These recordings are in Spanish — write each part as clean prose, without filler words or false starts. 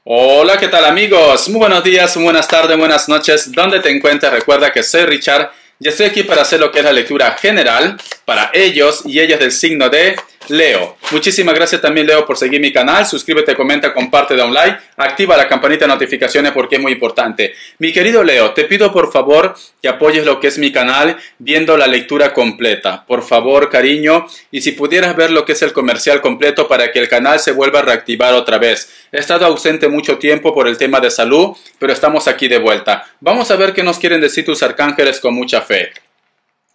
Hola, ¿qué tal amigos? Muy buenos días, muy buenas tardes, buenas noches. ¿Dónde te encuentras? Recuerda que soy Richard y estoy aquí para hacer lo que es la lectura general para ellos y ellas del signo de Leo. Muchísimas gracias también, Leo, por seguir mi canal. Suscríbete, comenta, comparte, da un like, activa la campanita de notificaciones porque es muy importante. Mi querido Leo, te pido por favor que apoyes lo que es mi canal viendo la lectura completa. Por favor, cariño, y si pudieras ver lo que es el comercial completo para que el canal se vuelva a reactivar otra vez. He estado ausente mucho tiempo por el tema de salud, pero estamos aquí de vuelta. Vamos a ver qué nos quieren decir tus arcángeles con mucha fe.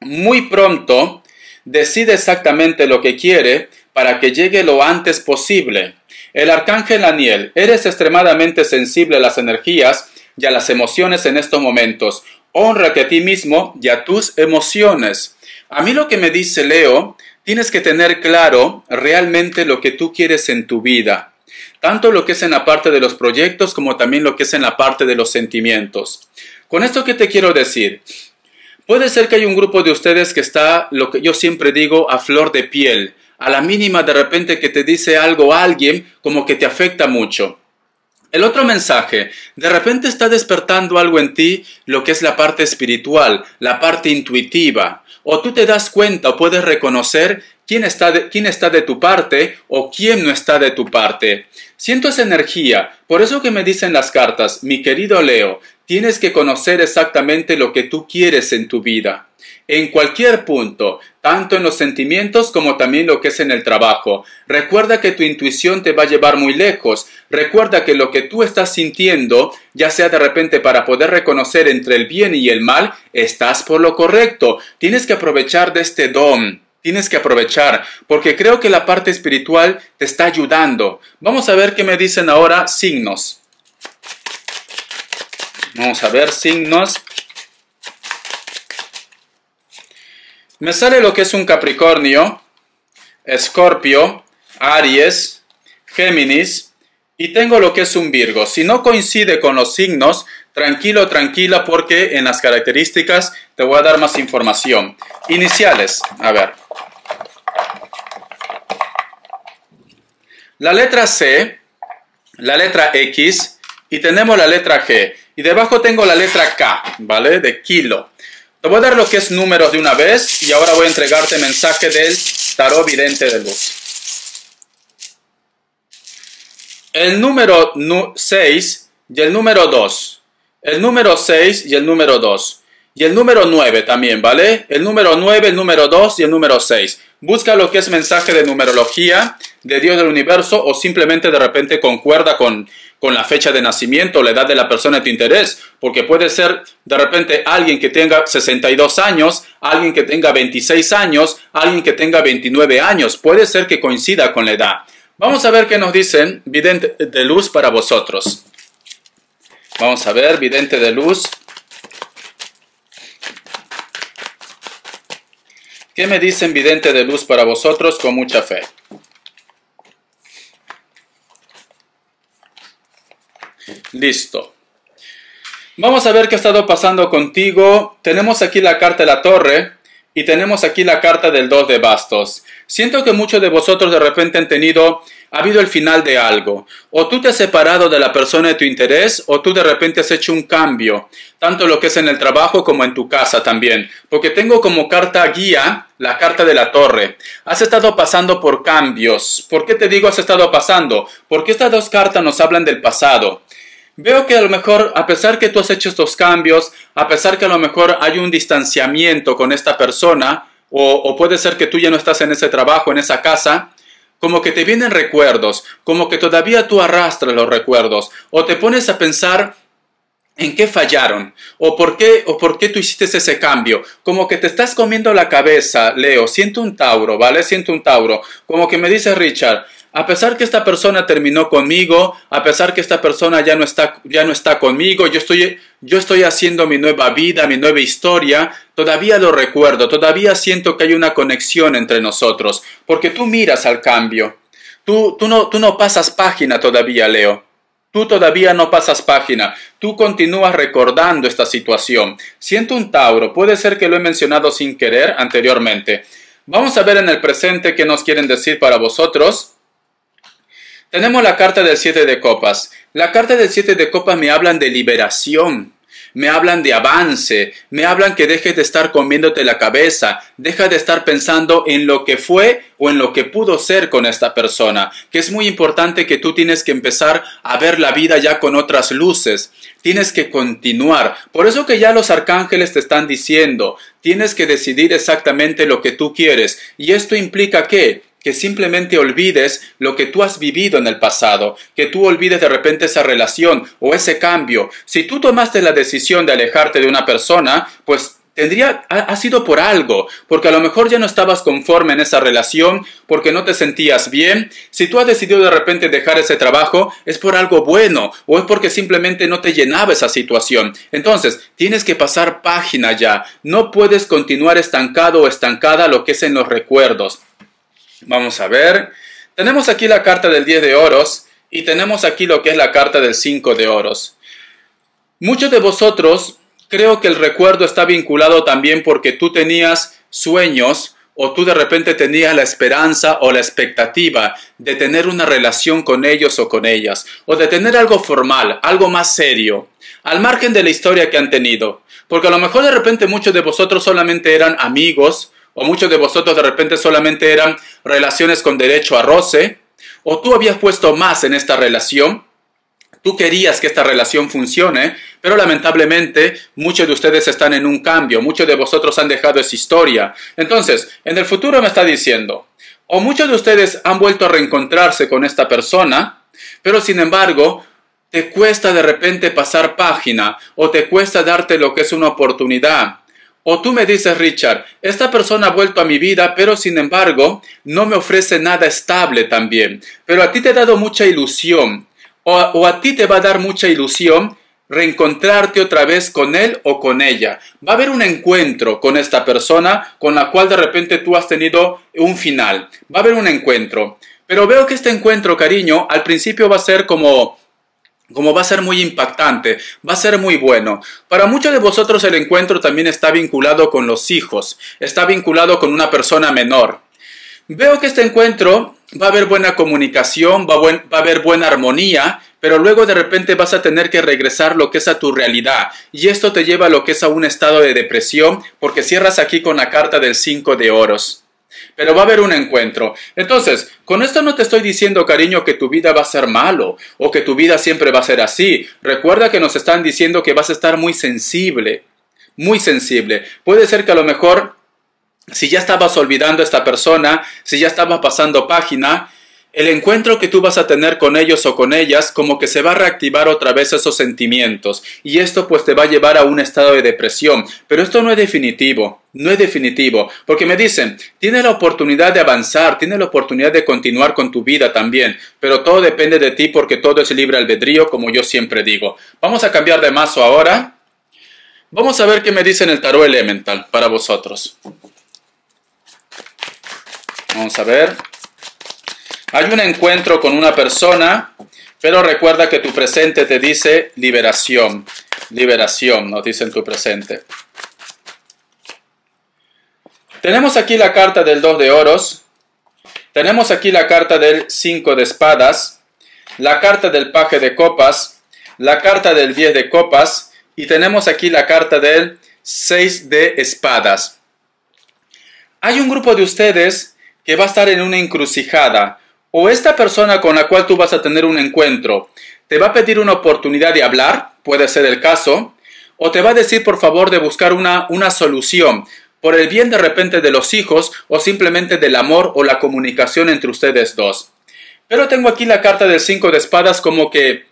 Muy pronto, decide exactamente lo que quiere para que llegue lo antes posible. El arcángel Aniel, eres extremadamente sensible a las energías y a las emociones en estos momentos. Hónrate a ti mismo y a tus emociones. A mí lo que me dice Leo, tienes que tener claro realmente lo que tú quieres en tu vida. Tanto lo que es en la parte de los proyectos como también lo que es en la parte de los sentimientos. Con esto, ¿qué te quiero decir? Puede ser que hay un grupo de ustedes que está, lo que yo siempre digo, a flor de piel. A la mínima de repente que te dice algo a alguien, como que te afecta mucho. El otro mensaje, de repente está despertando algo en ti, lo que es la parte espiritual, la parte intuitiva. O tú te das cuenta o puedes reconocer quién está de tu parte o quién no está de tu parte. Siento esa energía, por eso que me dicen las cartas, mi querido Leo, tienes que conocer exactamente lo que tú quieres en tu vida. En cualquier punto, tanto en los sentimientos como también lo que es en el trabajo. Recuerda que tu intuición te va a llevar muy lejos. Recuerda que lo que tú estás sintiendo, ya sea de repente para poder reconocer entre el bien y el mal, estás por lo correcto. Tienes que aprovechar de este don. Tienes que aprovechar, porque creo que la parte espiritual te está ayudando. Vamos a ver qué me dicen ahora signos. Vamos a ver signos. Me sale lo que es un Capricornio, Escorpio, Aries, Géminis y tengo lo que es un Virgo. Si no coincide con los signos, tranquilo, tranquila, porque en las características te voy a dar más información. Iniciales, a ver. La letra C, la letra X y tenemos la letra G. Y debajo tengo la letra K, ¿vale? De kilo. Te voy a dar lo que es números de una vez y ahora voy a entregarte mensaje del tarot vidente de luz. El número 6 y el número 2. El número 6 y el número 2. Y el número 9 también, ¿vale? El número 9, el número 2 y el número 6. Busca lo que es mensaje de numerología, de Dios del universo o simplemente de repente concuerda con la fecha de nacimiento o la edad de la persona de tu interés, porque puede ser de repente alguien que tenga 62 años, alguien que tenga 26 años, alguien que tenga 29 años, puede ser que coincida con la edad. Vamos a ver qué nos dicen vidente de luz para vosotros. Vamos a ver, vidente de luz. ¿Qué me dicen vidente de luz para vosotros con mucha fe? Listo. Vamos a ver qué ha estado pasando contigo. Tenemos aquí la carta de la torre y tenemos aquí la carta del 2 de bastos. Siento que muchos de vosotros de repente ha habido el final de algo. O tú te has separado de la persona de tu interés o tú de repente has hecho un cambio. Tanto lo que es en el trabajo como en tu casa también. Porque tengo como carta guía la carta de la torre. Has estado pasando por cambios. ¿Por qué te digo has estado pasando? Porque estas dos cartas nos hablan del pasado. Veo que a lo mejor, a pesar que tú has hecho estos cambios, a pesar que a lo mejor hay un distanciamiento con esta persona, o puede ser que tú ya no estás en ese trabajo, en esa casa, como que te vienen recuerdos, como que todavía tú arrastras los recuerdos, o te pones a pensar en qué fallaron, o por qué tú hiciste ese cambio, como que te estás comiendo la cabeza, Leo. Siento un Tauro, ¿vale? Siento un Tauro, como que me dice Richard, a pesar que esta persona terminó conmigo, a pesar que esta persona ya no está conmigo, yo estoy haciendo mi nueva vida, mi nueva historia, todavía lo recuerdo, todavía siento que hay una conexión entre nosotros, porque tú miras al cambio. Tú no pasas página todavía, Leo. Tú todavía no pasas página. Tú continúas recordando esta situación. Siento un Tauro. Puede ser que lo he mencionado sin querer anteriormente. Vamos a ver en el presente qué nos quieren decir para vosotros. Tenemos la carta del 7 de copas. La carta del 7 de copas me hablan de liberación. Me hablan de avance, me hablan que dejes de estar comiéndote la cabeza, deja de estar pensando en lo que fue o en lo que pudo ser con esta persona, que es muy importante que tú tienes que empezar a ver la vida ya con otras luces, tienes que continuar, por eso que ya los arcángeles te están diciendo, tienes que decidir exactamente lo que tú quieres, y esto implica ¿qué? Que simplemente olvides lo que tú has vivido en el pasado, que tú olvides de repente esa relación o ese cambio. Si tú tomaste la decisión de alejarte de una persona, pues ha sido por algo, porque a lo mejor ya no estabas conforme en esa relación, porque no te sentías bien. Si tú has decidido de repente dejar ese trabajo, es por algo bueno, o es porque simplemente no te llenaba esa situación. Entonces, tienes que pasar página ya. No puedes continuar estancado o estancada lo que es en los recuerdos. Vamos a ver, tenemos aquí la carta del 10 de oros y tenemos aquí lo que es la carta del 5 de oros. Muchos de vosotros creo que el recuerdo está vinculado también porque tú tenías sueños o tú de repente tenías la esperanza o la expectativa de tener una relación con ellos o con ellas, o de tener algo formal, algo más serio, al margen de la historia que han tenido. Porque a lo mejor de repente muchos de vosotros solamente eran amigos, o muchos de vosotros de repente solamente eran relaciones con derecho a roce, o tú habías puesto más en esta relación, tú querías que esta relación funcione, pero lamentablemente muchos de ustedes están en un cambio, muchos de vosotros han dejado esa historia. Entonces, en el futuro me está diciendo, o muchos de ustedes han vuelto a reencontrarse con esta persona, pero sin embargo, te cuesta de repente pasar página, o te cuesta darte lo que es una oportunidad. O tú me dices, Richard, esta persona ha vuelto a mi vida, pero sin embargo, no me ofrece nada estable también. Pero a ti te ha dado mucha ilusión. O a ti te va a dar mucha ilusión reencontrarte otra vez con él o con ella. Va a haber un encuentro con esta persona con la cual de repente tú has tenido un final. Va a haber un encuentro. Pero veo que este encuentro, cariño, al principio va a ser como va a ser muy impactante, va a ser muy bueno. Para muchos de vosotros el encuentro también está vinculado con los hijos, está vinculado con una persona menor. Veo que este encuentro va a haber buena comunicación, va a haber buena armonía, pero luego de repente vas a tener que regresar lo que es a tu realidad. Y esto te lleva a lo que es a un estado de depresión, porque cierras aquí con la carta del 5 de oros. Pero va a haber un encuentro. Entonces, con esto no te estoy diciendo, cariño, que tu vida va a ser malo o que tu vida siempre va a ser así. Recuerda que nos están diciendo que vas a estar muy sensible, muy sensible. Puede ser que a lo mejor, si ya estabas olvidando a esta persona, si ya estabas pasando página, el encuentro que tú vas a tener con ellos o con ellas, como que se va a reactivar otra vez esos sentimientos. Y esto pues te va a llevar a un estado de depresión. Pero esto no es definitivo, no es definitivo. Porque me dicen, tienes la oportunidad de avanzar, tienes la oportunidad de continuar con tu vida también. Pero todo depende de ti porque todo es libre albedrío, como yo siempre digo. Vamos a cambiar de mazo ahora. Vamos a ver qué me dice en el tarot elemental para vosotros. Vamos a ver. Hay un encuentro con una persona, pero recuerda que tu presente te dice liberación. Liberación, nos dice en tu presente. Tenemos aquí la carta del 2 de oros. Tenemos aquí la carta del 5 de espadas. La carta del paje de copas. La carta del 10 de copas. Y tenemos aquí la carta del 6 de espadas. Hay un grupo de ustedes que va a estar en una encrucijada. O esta persona con la cual tú vas a tener un encuentro te va a pedir una oportunidad de hablar, puede ser el caso, o te va a decir por favor de buscar una solución por el bien de repente de los hijos o simplemente del amor o la comunicación entre ustedes dos. Pero tengo aquí la carta del 5 de espadas como que,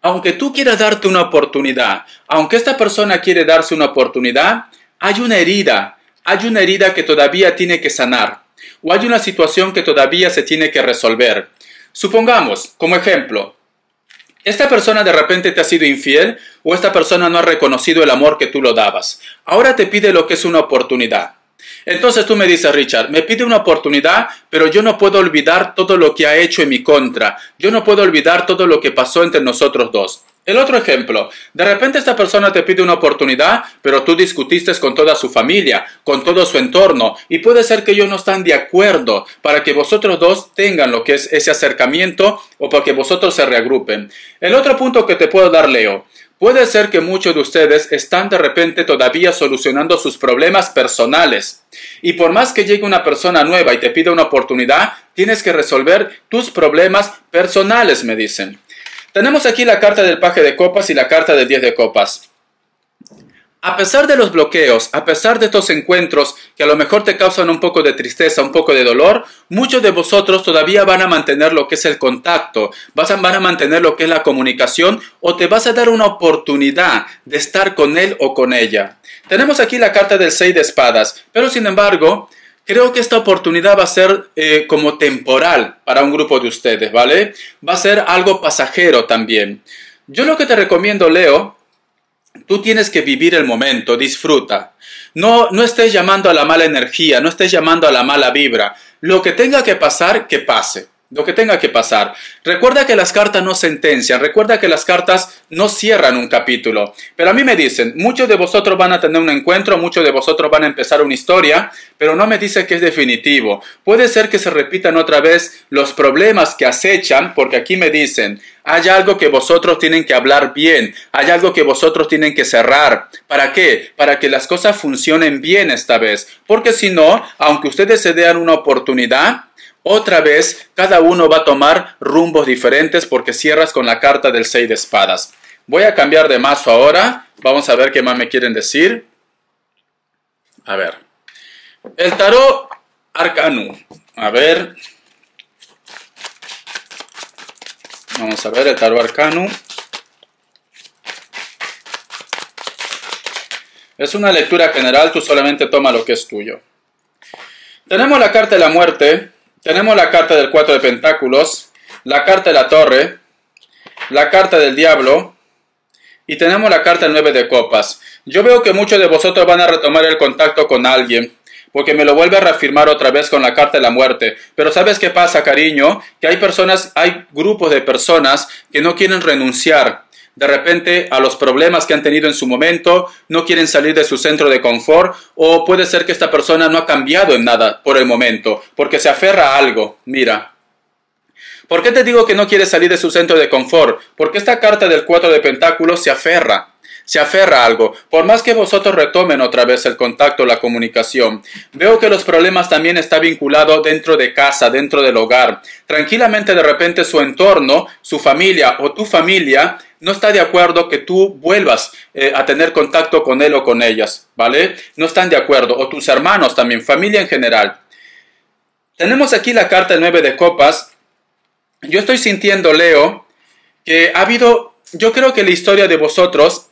aunque tú quieras darte una oportunidad, aunque esta persona quiere darse una oportunidad, hay una herida que todavía tiene que sanar. O hay una situación que todavía se tiene que resolver. Supongamos, como ejemplo, esta persona de repente te ha sido infiel o esta persona no ha reconocido el amor que tú lo dabas. Ahora te pide lo que es una oportunidad. Entonces tú me dices, Richard, me pide una oportunidad, pero yo no puedo olvidar todo lo que ha hecho en mi contra. Yo no puedo olvidar todo lo que pasó entre nosotros dos. El otro ejemplo, de repente esta persona te pide una oportunidad, pero tú discutiste con toda su familia, con todo su entorno, y puede ser que ellos no están de acuerdo para que vosotros dos tengan lo que es ese acercamiento o para que vosotros se reagrupen. El otro punto que te puedo dar, Leo, puede ser que muchos de ustedes están de repente todavía solucionando sus problemas personales. Y por más que llegue una persona nueva y te pida una oportunidad, tienes que resolver tus problemas personales, me dicen. Tenemos aquí la carta del paje de copas y la carta del 10 de copas. A pesar de los bloqueos, a pesar de estos encuentros que a lo mejor te causan un poco de tristeza, un poco de dolor, muchos de vosotros todavía van a mantener lo que es el contacto, van a mantener lo que es la comunicación o te vas a dar una oportunidad de estar con él o con ella. Tenemos aquí la carta del 6 de espadas, pero sin embargo, creo que esta oportunidad va a ser como temporal para un grupo de ustedes, ¿vale? Va a ser algo pasajero también. Yo lo que te recomiendo, Leo, tú tienes que vivir el momento, disfruta. No estés llamando a la mala energía, no estés llamando a la mala vibra. Lo que tenga que pasar, que pase. Lo que tenga que pasar. Recuerda que las cartas no sentencian, recuerda que las cartas no cierran un capítulo. Pero a mí me dicen, muchos de vosotros van a tener un encuentro, muchos de vosotros van a empezar una historia, pero no me dicen que es definitivo. Puede ser que se repitan otra vez los problemas que acechan, porque aquí me dicen, hay algo que vosotros tienen que hablar bien, hay algo que vosotros tienen que cerrar. ¿Para qué? Para que las cosas funcionen bien esta vez. Porque si no, aunque ustedes se den una oportunidad, otra vez, cada uno va a tomar rumbos diferentes porque cierras con la carta del 6 de espadas. Voy a cambiar de mazo ahora. Vamos a ver qué más me quieren decir. A ver. El tarot arcano. A ver. Vamos a ver el tarot arcano. Es una lectura general, tú solamente toma lo que es tuyo. Tenemos la carta de la muerte. Tenemos la carta del 4 de pentáculos, la carta de la torre, la carta del diablo y tenemos la carta del 9 de copas. Yo veo que muchos de vosotros van a retomar el contacto con alguien, porque me lo vuelve a reafirmar otra vez con la carta de la muerte. Pero ¿sabes qué pasa, cariño? Que hay grupos de personas que no quieren renunciar de repente a los problemas que han tenido en su momento, no quieren salir de su centro de confort, o puede ser que esta persona no ha cambiado en nada por el momento, porque se aferra a algo. Mira, ¿por qué te digo que no quiere salir de su centro de confort? Porque esta carta del 4 de pentáculos se aferra a algo. Por más que vosotros retomen otra vez el contacto, la comunicación, veo que los problemas también están vinculados dentro de casa, dentro del hogar. Tranquilamente de repente su entorno, su familia o tu familia no está de acuerdo que tú vuelvas a tener contacto con él o con ellas, ¿vale? No están de acuerdo. O tus hermanos también, familia en general. Tenemos aquí la carta del 9 de copas. Yo estoy sintiendo, Leo, que ha habido, yo creo que la historia de vosotros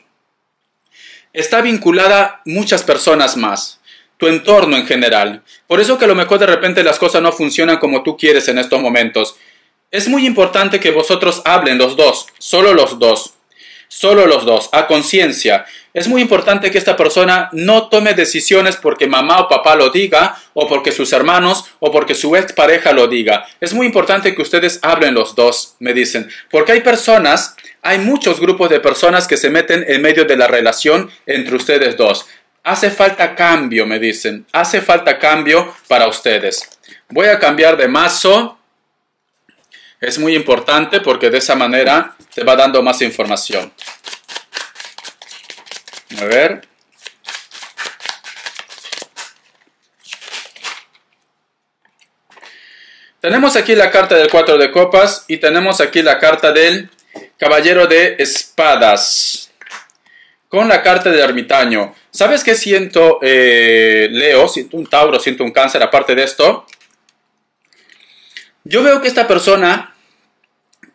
está vinculada a muchas personas más, tu entorno en general. Por eso que a lo mejor de repente las cosas no funcionan como tú quieres en estos momentos. Es muy importante que vosotros hablen los dos, solo los dos, a conciencia. Es muy importante que esta persona no tome decisiones porque mamá o papá lo diga, o porque sus hermanos, o porque su expareja lo diga. Es muy importante que ustedes hablen los dos, me dicen, porque hay muchos grupos de personas que se meten en medio de la relación entre ustedes dos. Hace falta cambio, me dicen. Hace falta cambio para ustedes. Voy a cambiar de mazo. Es muy importante porque de esa manera te va dando más información. A ver. Tenemos aquí la carta del 4 de copas y tenemos aquí la carta del caballero de espadas. Con la carta del ermitaño. ¿Sabes qué siento, Leo? Siento un Tauro, siento un Cáncer, aparte de esto. Yo veo que esta persona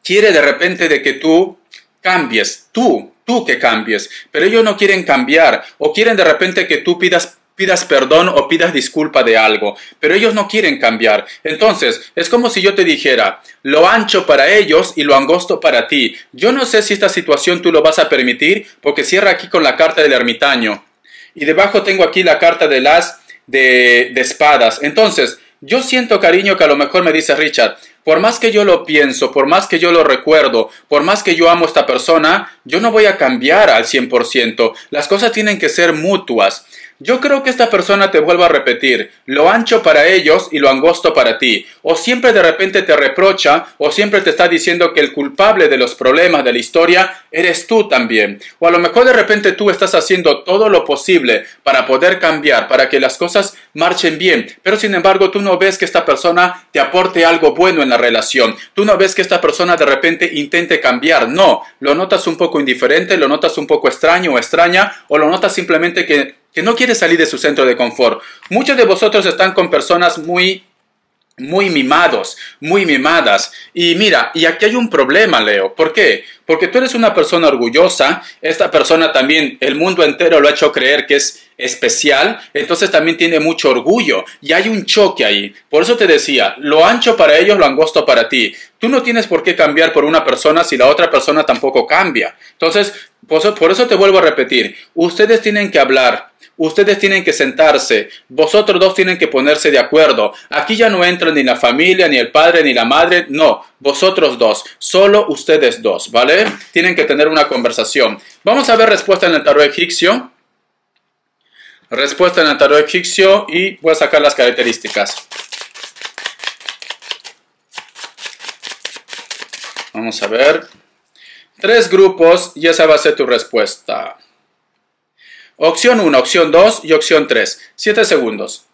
quiere de repente de que tú cambies, tú que cambies, pero ellos no quieren cambiar, o quieren de repente que tú pidas perdón o pidas disculpa de algo, pero ellos no quieren cambiar. Entonces, es como si yo te dijera, lo ancho para ellos y lo angosto para ti. Yo no sé si esta situación tú lo vas a permitir, porque cierra aquí con la carta del ermitaño. Y debajo tengo aquí la carta del as de espadas. Entonces, yo siento, cariño, que a lo mejor me dice Richard, por más que yo lo pienso, por más que yo lo recuerdo, por más que yo amo a esta persona, yo no voy a cambiar al 100%. Las cosas tienen que ser mutuas. Yo creo que esta persona te vuelva a repetir, lo ancho para ellos y lo angosto para ti. O siempre de repente te reprocha, o siempre te está diciendo que el culpable de los problemas de la historia eres tú también. O a lo mejor de repente tú estás haciendo todo lo posible para poder cambiar, para que las cosas marchen bien. Pero sin embargo tú no ves que esta persona te aporte algo bueno en la relación. Tú no ves que esta persona de repente intente cambiar. No, lo notas un poco indiferente, lo notas un poco extraño o extraña, o lo notas simplemente que no quiere salir de su centro de confort. Muchos de vosotros están con personas muy mimados, muy mimadas. Y mira, y aquí hay un problema, Leo. ¿Por qué? Porque tú eres una persona orgullosa. Esta persona también, el mundo entero lo ha hecho creer que es especial. Entonces también tiene mucho orgullo. Y hay un choque ahí. Por eso te decía, lo ancho para ellos, lo angosto para ti. Tú no tienes por qué cambiar por una persona si la otra persona tampoco cambia. Entonces, por eso te vuelvo a repetir. Ustedes tienen que hablar. Ustedes tienen que sentarse, vosotros dos tienen que ponerse de acuerdo. Aquí ya no entra ni la familia, ni el padre, ni la madre, no, vosotros dos, solo ustedes dos, ¿vale? Tienen que tener una conversación. Vamos a ver respuesta en el tarot egipcio. Respuesta en el tarot egipcio y voy a sacar las características. Vamos a ver. 3 grupos y esa va a ser tu respuesta. Opción 1, opción 2 y opción 3. 7 segundos.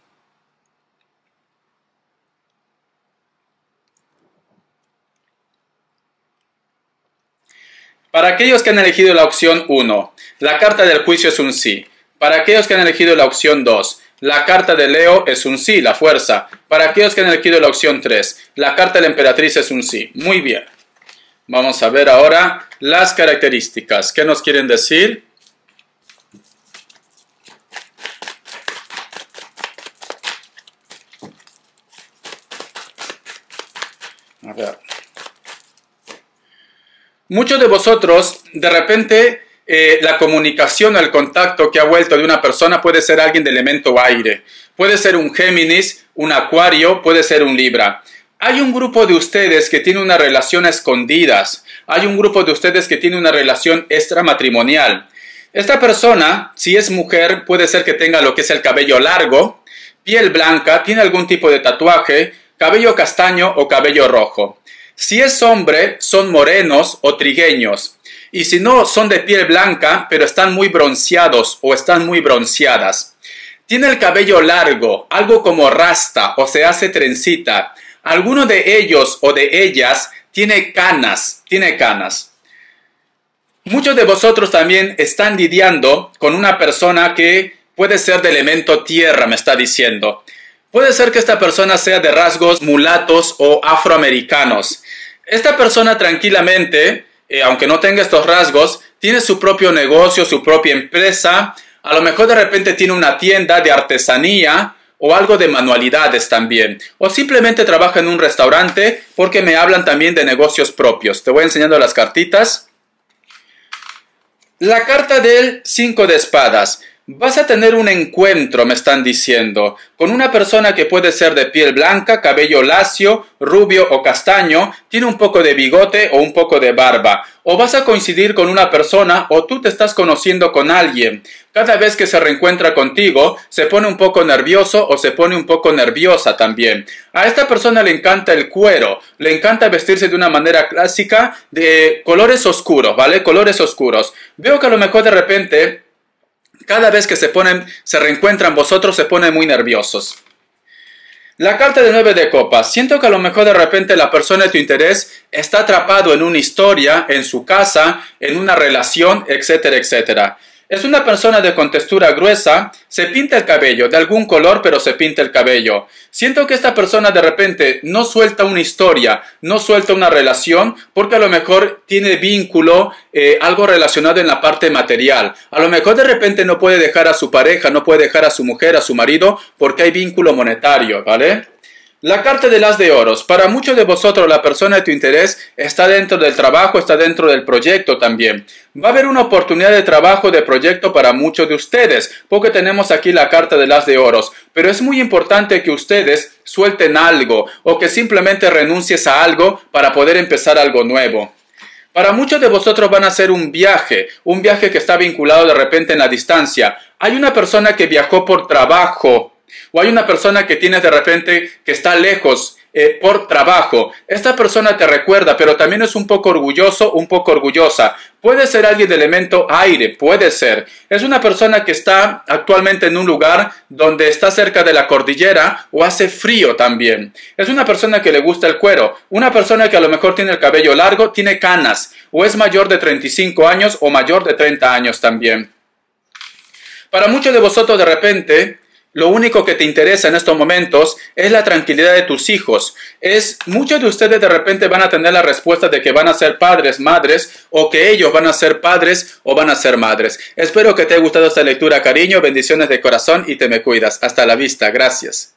Para aquellos que han elegido la opción 1, la carta del juicio es un sí. Para aquellos que han elegido la opción 2, la carta de Leo es un sí, la fuerza. Para aquellos que han elegido la opción 3, la carta de la emperatriz es un sí. Muy bien. Vamos a ver ahora las características. ¿Qué nos quieren decir? A ver. Muchos de vosotros, de repente, la comunicación o el contacto que ha vuelto de una persona puede ser alguien de elemento aire. Puede ser un Géminis, un Acuario, puede ser un Libra. Hay un grupo de ustedes que tiene una relación a escondidas. Hay un grupo de ustedes que tiene una relación extramatrimonial. Esta persona, si es mujer, puede ser que tenga lo que es el cabello largo, piel blanca, tiene algún tipo de tatuaje, cabello castaño o cabello rojo. Si es hombre, son morenos o trigueños. Y si no, son de piel blanca, pero están muy bronceados o están muy bronceadas. Tiene el cabello largo, algo como rasta o se hace trencita. Alguno de ellos o de ellas tiene canas. Muchos de vosotros también están lidiando con una persona que puede ser de elemento tierra, me está diciendo. Puede ser que esta persona sea de rasgos mulatos o afroamericanos. Esta persona tranquilamente, aunque no tenga estos rasgos, tiene su propio negocio, su propia empresa. A lo mejor de repente tiene una tienda de artesanía o algo de manualidades también. O simplemente trabaja en un restaurante porque me hablan también de negocios propios. Te voy enseñando las cartitas. La carta del 5 de espadas. Vas a tener un encuentro, me están diciendo, con una persona que puede ser de piel blanca, cabello lacio, rubio o castaño, tiene un poco de bigote o un poco de barba. O vas a coincidir con una persona o tú te estás conociendo con alguien. Cada vez que se reencuentra contigo, se pone un poco nervioso o se pone un poco nerviosa también. A esta persona le encanta el cuero, le encanta vestirse de una manera clásica de colores oscuros, ¿vale? Colores oscuros. Veo que a lo mejor de repente, cada vez que se reencuentran vosotros, se ponen muy nerviosos. La carta de 9 de copas. Siento que a lo mejor de repente la persona de tu interés está atrapado en una historia, en su casa, en una relación, etcétera, etcétera. Es una persona de contextura gruesa, se pinta el cabello, de algún color, pero se pinta el cabello. Siento que esta persona de repente no suelta una historia, no suelta una relación, porque a lo mejor tiene vínculo, algo relacionado en la parte material. A lo mejor de repente no puede dejar a su pareja, no puede dejar a su mujer, a su marido, porque hay vínculo monetario, ¿vale? La carta del as de oros. Para muchos de vosotros la persona de tu interés está dentro del trabajo, está dentro del proyecto también. Va a haber una oportunidad de trabajo, de proyecto para muchos de ustedes, porque tenemos aquí la carta del as de oros. Pero es muy importante que ustedes suelten algo o que simplemente renuncies a algo para poder empezar algo nuevo. Para muchos de vosotros van a hacer un viaje que está vinculado de repente en la distancia. Hay una persona que viajó por trabajo. O hay una persona que tienes de repente que está lejos por trabajo. Esta persona te recuerda, pero también es un poco orgulloso, un poco orgullosa. Puede ser alguien de elemento aire, puede ser. Es una persona que está actualmente en un lugar donde está cerca de la cordillera o hace frío también. Es una persona que le gusta el cuero. Una persona que a lo mejor tiene el cabello largo, tiene canas. O es mayor de 35 años o mayor de 30 años también. Para muchos de vosotros de repente, lo único que te interesa en estos momentos es la tranquilidad de tus hijos. Muchos de ustedes de repente van a tener la respuesta de que van a ser padres, madres, o que ellos van a ser padres o van a ser madres. Espero que te haya gustado esta lectura, cariño, bendiciones de corazón y te me cuidas. Hasta la vista, gracias.